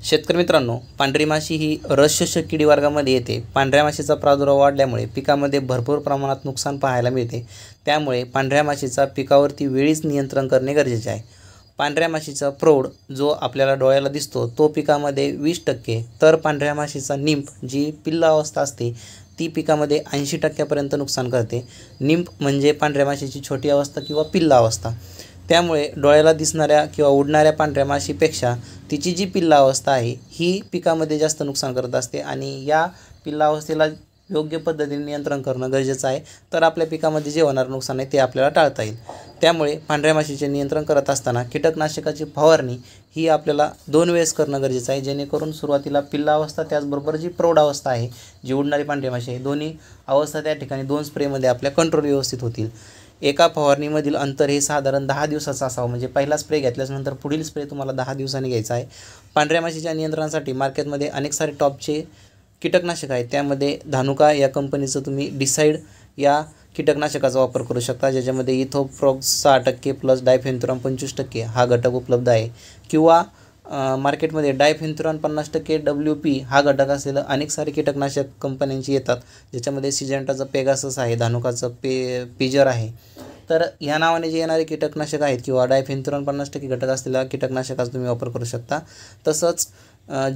शेतकरी मित्रांनो, पांढरी माशी ही रस शोषक किडी वर्गामध्ये येते. पांढऱ्या माशीचा प्रादुर्भाव वाढल्यामुळे पिकामध्ये भरपूर प्रमाणात नुकसान पाहायला मिळते. त्यामुळे पांढऱ्या माशीचा पिकावरती वेळीच नियंत्रण करणे गरजेचे आहे. पांढऱ्या माशीचा प्रौढ जो आपल्याला डोळ्याला दिसतो तो पिकामध्ये 20%, तर पांढऱ्या माशीचा निंप जी पिल्ला अवस्था असते ती पिकामध्ये 80% नुकसान करते. निंप म्हणजे पांढऱ्या माशीची छोटी अवस्था किंवा पिल्ला अवस्था. त्यामुळे डोळ्याला दिसणाऱ्या किंवा उडणाऱ्या पांढऱ्या माशीपेक्षा तिची जी पिल्ला अवस्था आहे ही पिकामध्ये जास्त नुकसान करत असते आणि या पिल्ला अवस्थेला योग्य पद्धतीने नियंत्रण करणं गरजेचं आहे. तर आपल्या पिकामध्ये जे होणारं नुकसान आहे ते आपल्याला टाळता येईल. त्यामुळे पांढऱ्या माशीचे नियंत्रण करत असताना कीटकनाशकाची फवारणी ही आपल्याला 2 वेळेस करणं गरजेचं आहे, जेणेकरून सुरुवातीला पिल्ला अवस्था त्याचबरोबर जी प्रौढ अवस्था आहे, जी उडणारी पांढरी माशी आहे, दोन्ही अवस्था त्या ठिकाणी 2 स्प्रेमध्ये आपल्या कंट्रोल व्यवस्थित होतील. एका फवारणीमधील अंतर हे साधारण 10 दिवसाचं असावं, म्हणजे पहिला स्प्रे घेतल्यानंतर पुढील स्प्रे तुम्हाला 10 दिवसांनी घ्यायचा आहे. पांढऱ्या माशीच्या नियंत्रणासाठी मार्केटमध्ये अनेक सारे टॉपचे कीटकनाशक आहेत. त्यामध्ये धानुका या कंपनीचं तुम्ही डिसाईड या कीटकनाशकाचा वापर करू शकता, ज्याच्यामध्ये इथोप्रॉक्स 6% प्लस डायफेन्थुराम 25% हा घटक उपलब्ध आहे. किंवा मार्केटमध्ये डायफेन्थुराम 50% WP हा घटक असलेलं अनेक सारे कीटकनाशक कंपन्यांची येतात, ज्याच्यामध्ये सिजेंटाचं पेगासस आहे, धानुकाचं पिजर आहे. तर ह्या नावाने जे येणारे कीटकनाशक आहेत किंवा डायफेन्थुराम 50% घटक असलेल्या कीटकनाशकाचा तुम्ही वापर करू शकता. तसंच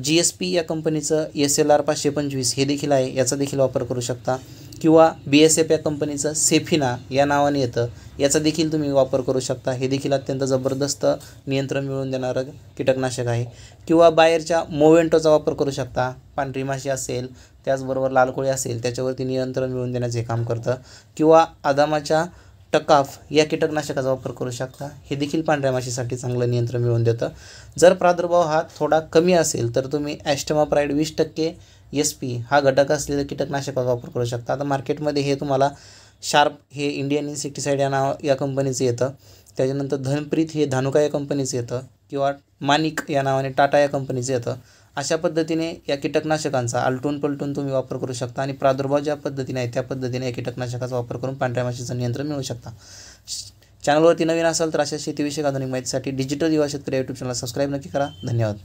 GSP या कंपनीचं SLR 525 हे देखील आहे, याचा देखील वापर करू शकता. किंवा BSF या कंपनीचं सेफिना या नावाने येतं, याचा देखील तुम्ही वापर करू शकता. हे देखील अत्यंत जबरदस्त नियंत्रण मिळवून देणारं कीटकनाशक आहे. किंवा बायरच्या मोवेंटोचा वापर करू शकता. पांढरी माशी असेल, त्याचबरोबर लाल कोळी असेल, त्याच्यावरती नियंत्रण मिळवून देण्याचे काम करतं. किंवा अदामाच्या टकाफ या कीटकनाशकाचा वापर करू शकता. हे देखील पांढऱ्या माशीसाठी चांगलं नियंत्रण मिळवून देतं. जर प्रादुर्भाव हा थोडा कमी असेल तर तुम्ही ॲस्टेमाप्राइड 20% SP हा घटक असलेलं कीटकनाशकाचा वापर करू शकता. आता मार्केटमध्ये हे तुम्हाला शार्प हे इंडियन इन्सेक्टिसाईड या कंपनीचं येतं. त्याच्यानंतर धनप्रीत हे धानुका या कंपनीचं येतं. किंवा मानिक या नावाने टाटा या कंपनीचं येतं. अशा पद्धतीने या कीटकनाशकांचा आलटून पलटून तुम्ही वापर करू शकता आणि प्रादुर्भाव ज्या पद्धतीने आहे त्या पद्धतीने या कीटकनाशकाचा वापर करून पांढऱ्या माशीचं नियंत्रण मिळवू शकता. चॅनलवरती नवीन असाल तर अशा शेतीविषयक आधुनिक माहितीसाठी डिजिटल युवा शेतकरी यूट्यूब चॅनल सबस्क्राईब नक्की करा. धन्यवाद.